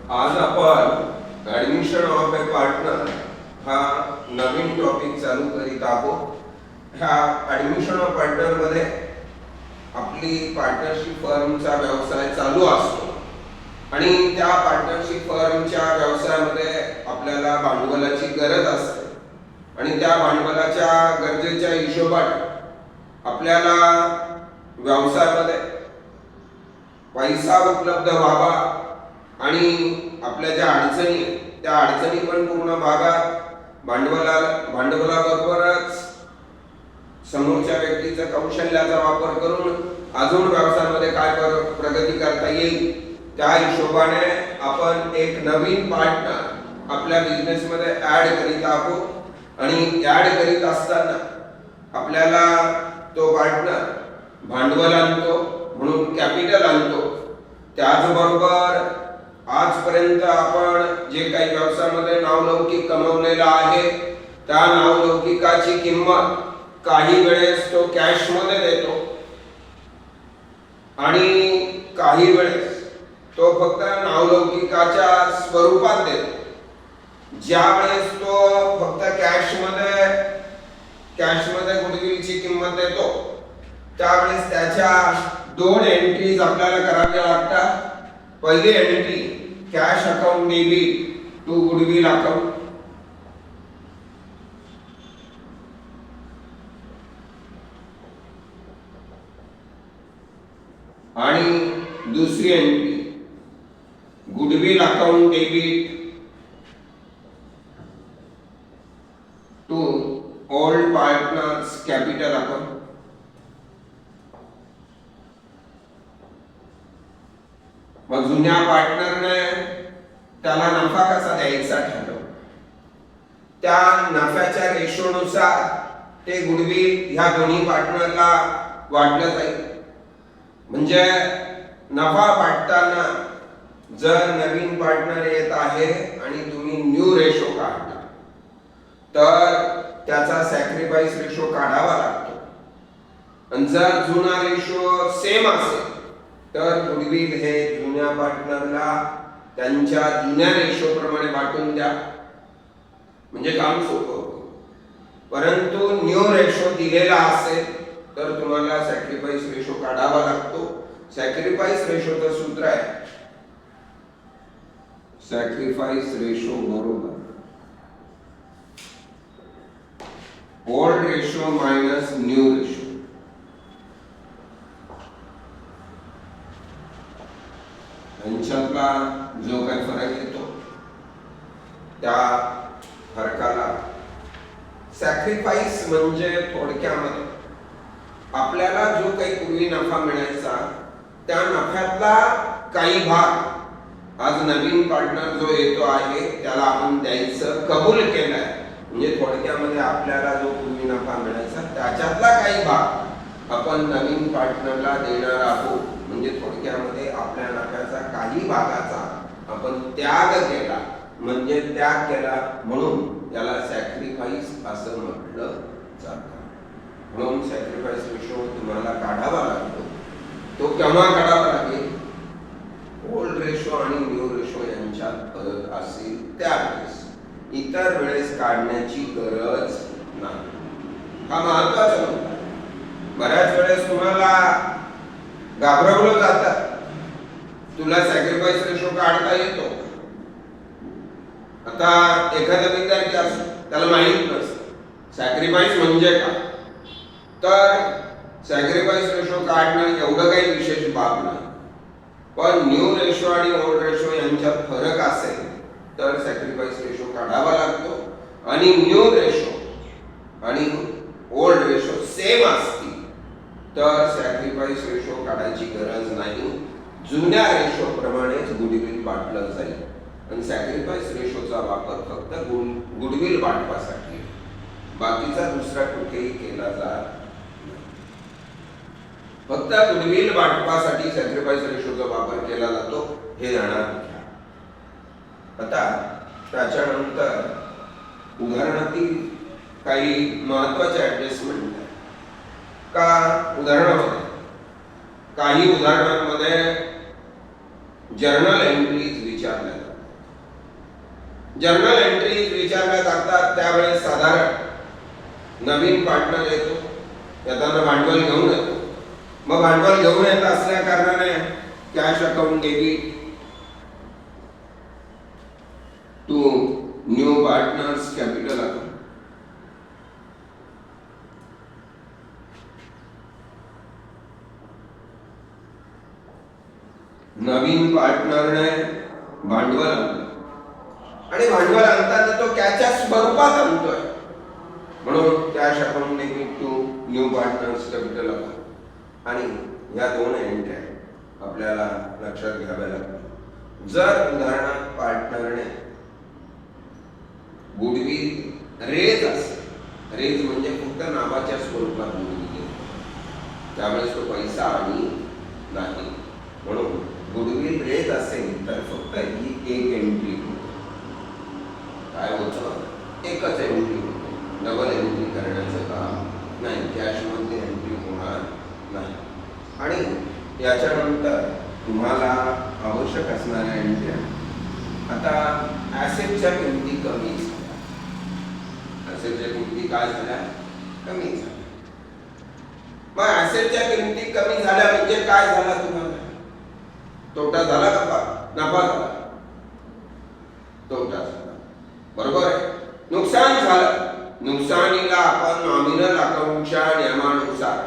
आज आपण admission of A partner हा नवीन टॉपिक चालू करीत आहोत. ह्या ऍडमिशन ऑफ पार्टनर मध्ये आपली पार्टनरशिप फर्मचा व्यवसाय चालू असतो आणि त्या पार्टनरशिप फर्मच्या व्यवसायामध्ये आपल्याला भांडवलाची गरज असते आणि त्या भांडवलाच्या गरजेच्या हिशोबाने आपल्याला व्यवसायामध्ये पैसा उपलब्ध व्हावा आणि आपल्या ज्या अडचणी त्या अडचणी पण पूर्ण व्हाव्यात. भांडवलाबरोबरच समोरच्या व्यक्तीच्या कौशल्याचा वापर करून अजून व्यवसायामध्ये काय प्रगती करता येईल त्या हिशोबाने आपण एक नवीन पार्टनर आपल्या बिझनेस मध्ये ऍड करीत आहोत आणि ऍड करीत असताना आपल्याला तो पार्टनर भांडवल आणतो म्हणून कॅपिटल आणतो. त्याचबरोबर आजपर्यंत आपण जे काही व्यवसायामध्ये नावलौकिक कमवलेलं आहे त्या नावलौकिकाची किंमत काही वेळेस तो कॅश मध्ये देतो आणि काही वेळेस तो फक्त नावलौकिकाच्या स्वरूपात देतो. ज्या वेळेस तो फक्त कॅश मध्ये गुडविलची किंमत देतो त्यावेळेस त्याच्या दोन एंट्रीज आपल्याला कराव्या लागतात. पहिली entry cash account debit to goodwill account आणि दुसरी entry goodwill account debit to old partners capital account. मग जुन्या पार्टनरने त्याला नफा कसा द्यायचा ठरवलं. त्या नफ्याच्या रेशोनुसार ते गुडविल ह्या दोन्ही पार्टनरला वाटलं जाईल. म्हणजे नफा वाटताना जर नवीन पार्टनर येत आहे आणि तुम्ही न्यू रेशो काढला तर त्याचा सॅक्रिफाईस रेशो काढावा लागतो आणि जर जुना रेशो सेम असेल तर गुडविल हे जुन्या पार्टनरला त्यांच्या जुन्या रेशो प्रमाणे वाटून द्या म्हणजे काम सोपं होतं. परंतु न्यू रेशो दिलेला असेल तर तुम्हाला सॅक्रिफाईस रेशो काढावा लागतो. सॅक्रिफाईस रेशोचं सूत्र आहे सॅक्रिफाईस रेशो बरोबर old ratio minus new ratio. यांच्यातला जो काही फरक येतो त्या फरकाला सॅक्रिफाईस म्हणजे थोडक्यामध्ये आपल्याला जो काही पूर्वी नफा मिळायचा त्या नफ्यातला काही भाग आज नवीन पार्टनर जो येतो आहे त्याला आपण द्यायचं कबूल केलंय. म्हणजे थोडक्यामध्ये आपल्याला जो पूर्वी नफा मिळायचा त्याच्यातला काही भाग आपण नवीन पार्टनरला देणार आहोत. म्हणजे थोडक्यामध्ये आपल्या नफ्याचा काही भागाचा आपण त्याग केला म्हणजे त्याग केला म्हणून त्याला सॅक्रिफाईस असं म्हटलं जातं. म्हणून सॅक्रिफाईस रेशो तुम्हाला काढावा लागतो. तो केव्हा काढावा लागेल? ओल्ड रेशो आणि न्यू रेशो यांच्यात फरक असेल त्यावेळेस. इतर वेळेस काढण्याची गरज नाही. हा महत्वाचा मुद्दा. बऱ्याच वेळेस तुम्हाला घाबरवलं जातं तुला सॅक्रिफाईस रेशो काढता येतो. आता एखादा विद्यार्थी असतो त्याला माहित नसतं सॅक्रिफाईस म्हणजे काय. तर सॅक्रिफाईस रेशो काढणं एवढं काही विशेष बाब नाही. पण न्यू रेशो आणि ओल्ड रेशो यांच्यात फरक असेल तर सॅक्रिफाईस रेशो काढावा लागतो. आणि न्यू रेशो आणि ओल्ड रेशो सेम असतील तर सॅक्रिफाईस रेशो काढायची गरज नाही. जुन्या रेशो प्रमाणेच गुडविल वाटलं जाईल आणि सॅक्रिफाईस रेशोचा वापर फक्त गुडविल वाटपासाठी बाकीचा दुसरा कुठेही केला जात. फक्त गुडविल वाटपासाठी सॅक्रिफाईस रेशोचा वापर केला जातो हे ध्यानात घ्या. आता त्याच्यानंतर उदाहरणातील काही महत्वाचे ऍडजस्टमेंट का उदाहरणामध्ये काही उदाहरणांमध्ये जर्नल एंट्रीज विचारल्या जातात. जर्नल एंट्रीज विचारल्या जातात त्यावेळेस साधारण नवीन पार्टनर येतो, येताना भांडवल घेऊन येतो. मग भांडवल घेऊन येत असल्या कारणाने cash account debit to new partners capital account. नवीन पार्टनरने भांडवल आणलं आणि भांडवल आणताना तो कॅशच्या स्वरूपात आणतोय, म्हणून cash account debit to new partners capital account. आणि या दोन एंट्र्या आपल्याला लक्षात घ्याव्या लागतील. जर उदाहरणार्थ पार्टनरने गुडविल रेज असेल, रेज म्हणजे फक्त नावाच्या स्वरूपात गुडविल, त्यामुळे तो पैसा आणि नाही, म्हणून गुडविल रेज असेल तर फक्त ही एक एंट्री होते. काय होतं? एकच एंट्री होते, डबल एंट्री करण्याचं काम नाही, कॅशमध्ये एंट्री होणार नाही. आणि याच्यानंतर तुम्हाला आवश्यक असणाऱ्या एंट्र्या, आता ऍसेटच्या किमती कमी झाल्या. ऍसेटच्या किमती काय झाल्या? कमी झाल्या. मग ऍसेटच्या किमती कमी झाल्या म्हणजे काय झाला? तुम्हाला तोटा झाला का नफा झाला? तोटा झाला, बरोबर आहे. नुकसान झालं. नुकसानीला आपण नॉमिनल अकाउंटच्या नियमानुसार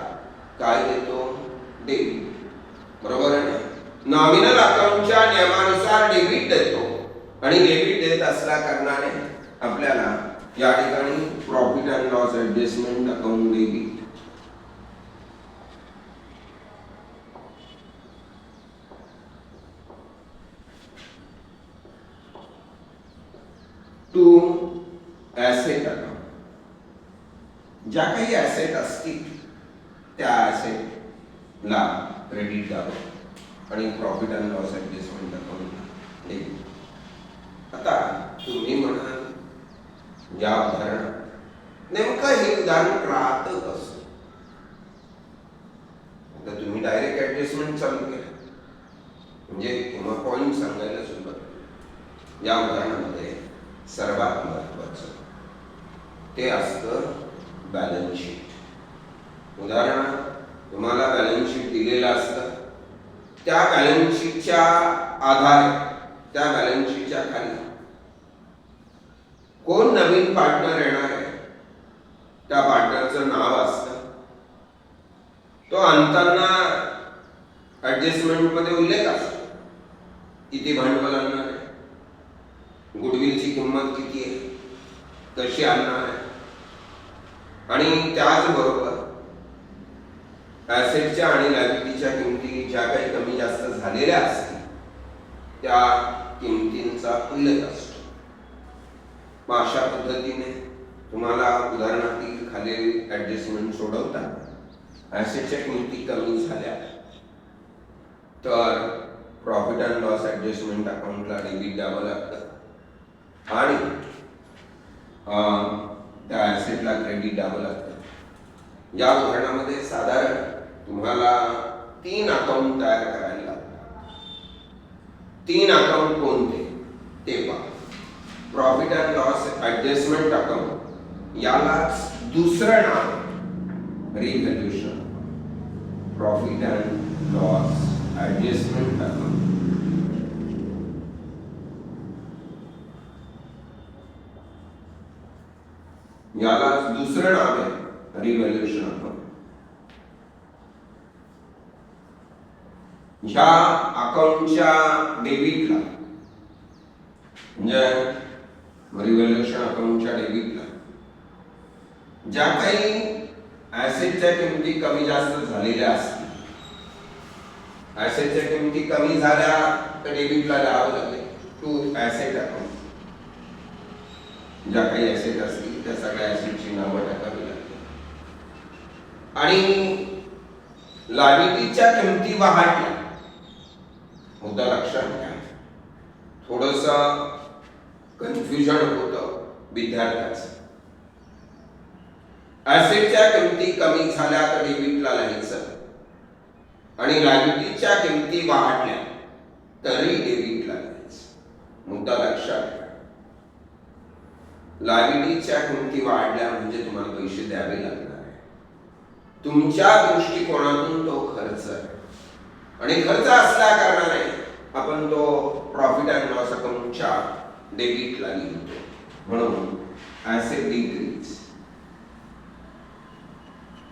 काय देतो? डेबिट, बरोबर आहे ना? नॉमिनल अकाउंटच्या नियमानुसार डेबिट देतो आणि डेबिट देत असल्या कारणाने आपल्याला या ठिकाणी profit and loss adjustment account debit to asset account. ज्या काही ऍसेट असतील त्या ऍसेटला क्रेडिट द्यावं आणि profit and loss adjustment account debit. आता तुम्ही म्हणाल या उदाहरणात नेमकं हे उदाहरण राहतं कसं? आता तुम्ही डायरेक्ट ऍडजस्टमेंट चालू केलं म्हणजे किंवा पॉइंट सांगायला सुरुवात केली. या उदाहरणामध्ये सर्वात महत्वाचं ते असतं बॅलन्स शीट. उदाहरणार्थ तुम्हाला बॅलन्स शीट दिलेलं असतं, त्या बॅलन्स शीटच्या आधारे त्या बॅलन्स शीटच्या खाली कोण नवीन पार्टनर येणार आहे त्या पार्टनरचं नाव असतं. तो आणताना ऍडजस्टमेंट मध्ये उल्लेख असतो, किती भांडवल आणणार आहे, गुडविलची किंमत किती आहे, कशी आणणार आहे, आणि त्याचबरोबर ऍसेटच्या आणि लायबिलिटीच्या किमती ज्या काही कमी जास्त झालेल्या असतील त्या किमतींचा उल्लेख असतो. मग अशा पद्धतीने तुम्हाला उदाहरणातील खालील ऍडजस्टमेंट सोडवता ऍसेटच्या किमती कमी झाल्या तर प्रॉफिट अँड लॉस ऍडजस्टमेंट अकाउंटला डेबिट द्यावं लागतं आणि त्या ऍसेटला क्रेडिट द्यावं लागतं. या उदाहरणामध्ये साधारण तुम्हाला 3 अकाउंट तयार करायला लागतात. 3 अकाउंट कोणते ते पहा. Profit and loss adjustment account, यालाच दुसरं नाव revaluation. Profit and loss adjustment account, यालाच दुसरं नाव आहे रिव्हॅल्युएशन अकाउंट. ह्या अकाउंटच्या डेबिटला म्हणजे रिव्हॅल्युएशन अकाउंटच्या डेबिटला ज्या काही ऍसेटच्या किमती कमी जास्त झालेल्या असतील, ऍसेटच्या किमती कमी झाल्या तर डेबिटला द्यावं लागेल टू ऍसेट अकाउंट. ज्या काही ऍसेट असतील त्या सगळ्या ऍसेटची नावं टाकावी लागतील. आणि लायबिलिटीच्या किमती वाढल्या, मुद्दा लक्षात घ्या, थोडस कन्फ्युजन होतं विद्यार्थ्याचं. ऍसेटच्या किमती कमी झाल्या तर डेबिटला लिहायचं आणि लायबिलिटीच्या किमती वाढल्या तरी डेबिटला लिहायचं. मुद्दा लक्षात घ्या. लायबिलिटीच्या किमती वाढल्या म्हणजे तुम्हाला पैसे द्यावे लागणार आहे. तुमच्या दृष्टिकोनातून तो खर्च आहे आणि खर्च असल्या कारणाने आपण तो प्रॉफिट अँड लॉस अकाउंटच्या डेबिटला लिहितो. म्हणून ॲसेट डिक्रीज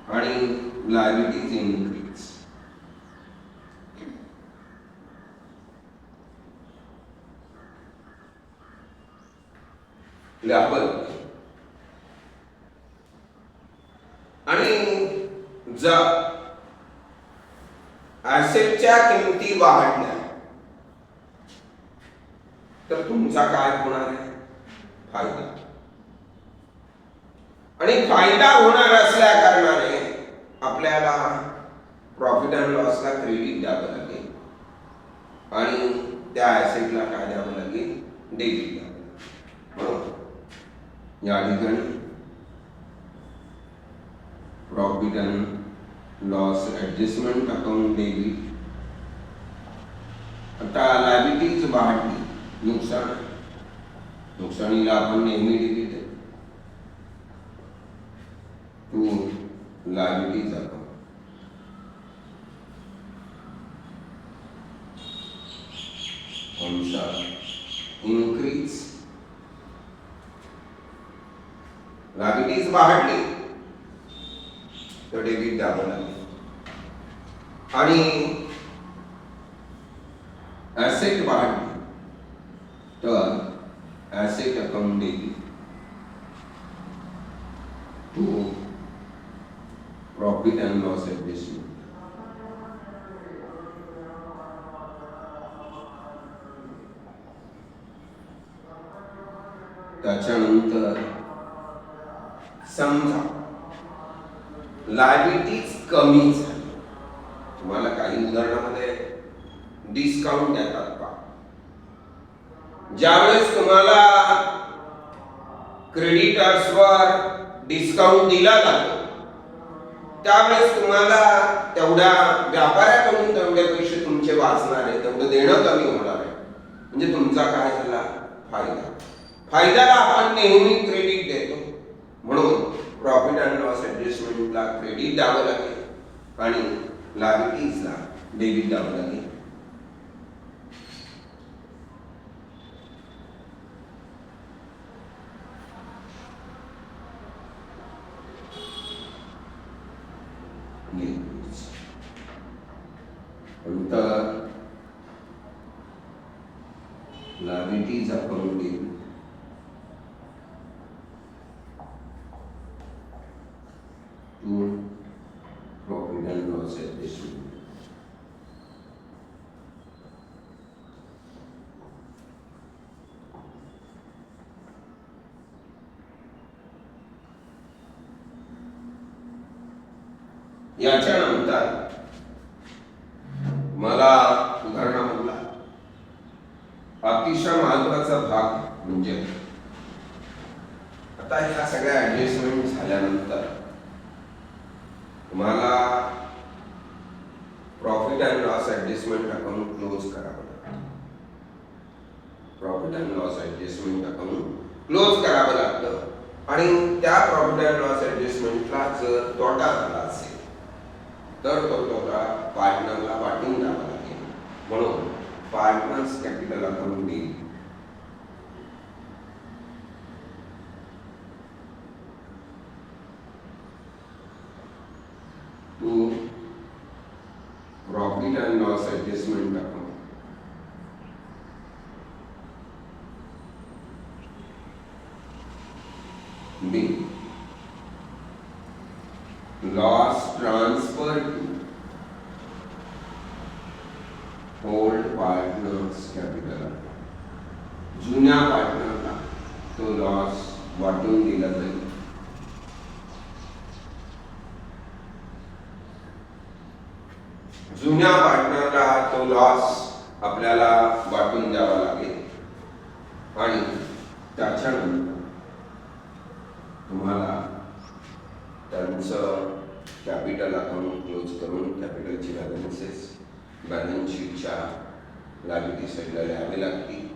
आणि लायबिलिटीज इनक्रीज. आणि जर ॲसेटच्या किमती वाढल्या तर तुमचा काय होणार आहे? फायदा. आणि फायदा होणार असल्या कारणाने आपल्याला प्रॉफिट अँड लॉसला क्रेडिट द्यावं लागेल आणि त्या ॲसेटला काय द्यावं लागेल? डेबिट द्यावं लागेल. बरोबर. या ठिकाणी profit and loss adjustment account debit. आता लायबिलिटीज वाढली, नुकसान. नुकसानीला आपण नेहमी डेबिट आहे to liabilities account. Increase. Liabilities वाढली तर डेबिट द्यावं लागेल आणि ॲसेट वाढली तर asset account debit to profit and loss adjustment. त्याच्यानंतर समजा लायबिलिटीज कमी झाली. तुम्हाला काही उदाहरणामध्ये डिस्काउंट देतात पहा. ज्यावेळेस तुम्हाला क्रेडिटर्सवर डिस्काउंट दिला जातो त्यावेळेस तुम्हाला तेवढ्या व्यापाऱ्याकडून तेवढे पैसे तुमचे वाचणार आहे, तेवढं देणं कमी होणार आहे. म्हणजे तुमचा काय झाला? फायदा. फायद्याला आपण नेहमी क्रेडिट देतो. म्हणून प्रॉफिट अँड लॉस ऍडजस्टमेंटला क्रेडिट द्यावं लागेल आणि लायबिलिटीजला डेबिट द्यावं लागेल. नंतर liabilities account debit to profit and loss adjustment. याच्यानंतर मला उदाहरणामधला अतिशय महत्वाचा भाग म्हणजे आता ह्या सगळ्या ऍडजस्टमेंट झाल्यानंतर तुम्हाला profit and loss adjustment account close करावं लागतं. Profit and loss adjustment account close करावं लागतं आणि त्या प्रॉफिट अँड लॉस ऍडजस्टमेंटला जर तोटा झाला असेल तर तो तोटा पार्टनरला वाटून द्यावा लागेल. म्हणून पार्टनर्स कॅपिटल अकाउंट देईल. To profit and loss adjustment account. By loss transfer to old partners capital. जुन्या पार्टनरला तो लॉस वाटून दिला जाईल. जुन्या पार्टनरला तो लॉस आपल्याला वाटून द्यावा लागेल आणि त्याच्यानंतर तुम्हाला त्यांचं कॅपिटल अकाउंट क्लोज करून कॅपिटलची बॅलन्स शीटच्या लायबिलिटी साईडला लिहावे लागतील.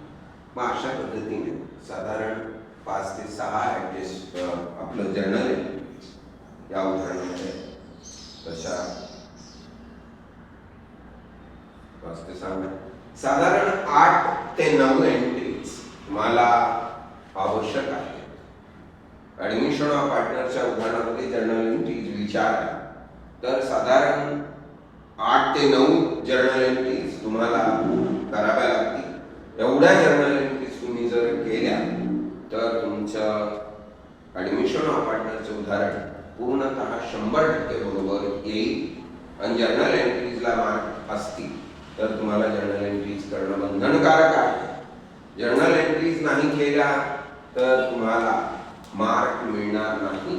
मग अशा पद्धतीने साधारण 5 ते 6 ऍडजस्ट आपलं जर्नल आहे या उदाहरणामध्ये तशा 5 ते 6 साधारण 8 ते 9 एंट्रीज तुम्हाला आवश्यक आहे. ऍडमिशन ऑफ पार्टनरच्या उदाहरणामध्ये जर्नल एंट्रीज विचार आहे तर साधारण 8 ते 9 जर्नल एंट्रीज तुम्हाला कराव्या लागतील. एवढ्या जर्नल एंट्रीज तुम्ही जर केल्या तर तुमचं ऍडमिशन ऑफ पार्टनरचे उदाहरण पूर्णतः 100% बरोबर येईल आणि जर्नल एंट्रीजला मार्क असतील तर तुम्हाला जर्नल एंट्रीज करणं बंधनकारक आहे. जर्नल एंट्रीज नाही केल्या तर तुम्हाला मार्क मिळणार नाही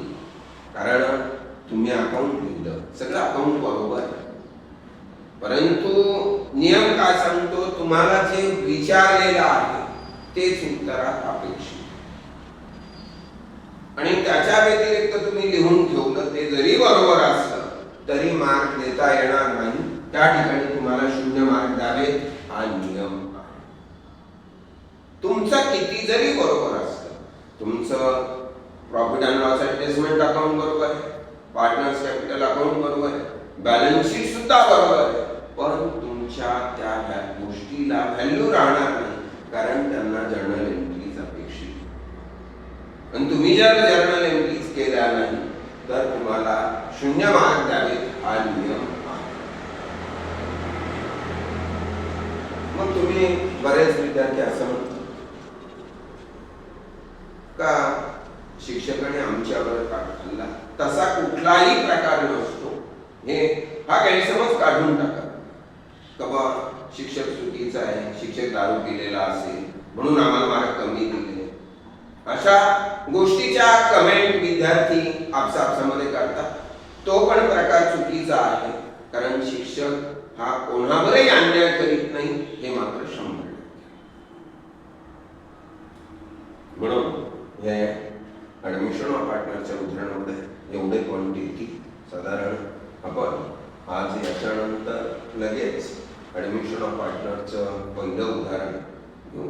कारण तुम्ही अकाउंट लिहिलं, सगळं अकाउंट बरोबर आहे. परंतु नियम काय सांगतो, तुम्हाला जे विचारलेलं आहे तेच उत्तरात अपेक्षित आणि त्याच्या व्यतिरिक्त तुम्ही लिहून ठेवलं ते जरी बरोबर असलं तरी मार्क देता येणार नाही. त्या ठिकाणी तुम्हाला 0 मार्क द्यावे हा नियम आहे. तुमचं किती जरी बरोबर असलं, तुमचं profit and loss adjustment account बरोबर आहे, पार्टनर्स कॅपिटल अकाउंट बरोबर आहे, बॅलन्स शीट सुद्धा बरोबर आहे, पण तुमच्या त्या गोष्टीला व्हॅल्यू राहणार नाही कारण त्यांना जर्नल एंट्रीज अपेक्षित आणि तुम्ही जर जर्नल एंट्रीज केल्या नाही तर तुम्हाला 0 मार्क द्यावे हा नियम आहे. मग तुम्ही बरेच विद्यार्थी असं म्हणतात का शिक्षकाने आमच्यावर काढला, तसा कुठलाही प्रकार नसतो. हा गैरसमज काढून टाका का शिक्षक चुकीचा आहे, शिक्षक दारू पिलेला असेल म्हणून आम्हाला मार्क कमी दिले. अशा गोष्टीच्या कमेंट विद्यार्थी आपसामध्ये करतात. तो पण प्रकार चुकीचा आहे कारण शिक्षक हा कोणावरही अन्याय करीत नाही हे मात्र 100%. म्हणून हे ऍडमिशन ऑफ पार्टनरच्या उदाहरणामध्ये एवढे पॉइंट येतील. साधारण आपण आज याच्यानंतर लगेच ऍडमिशन ऑफ पार्टनरचं पहिलं उदाहरण घेऊ.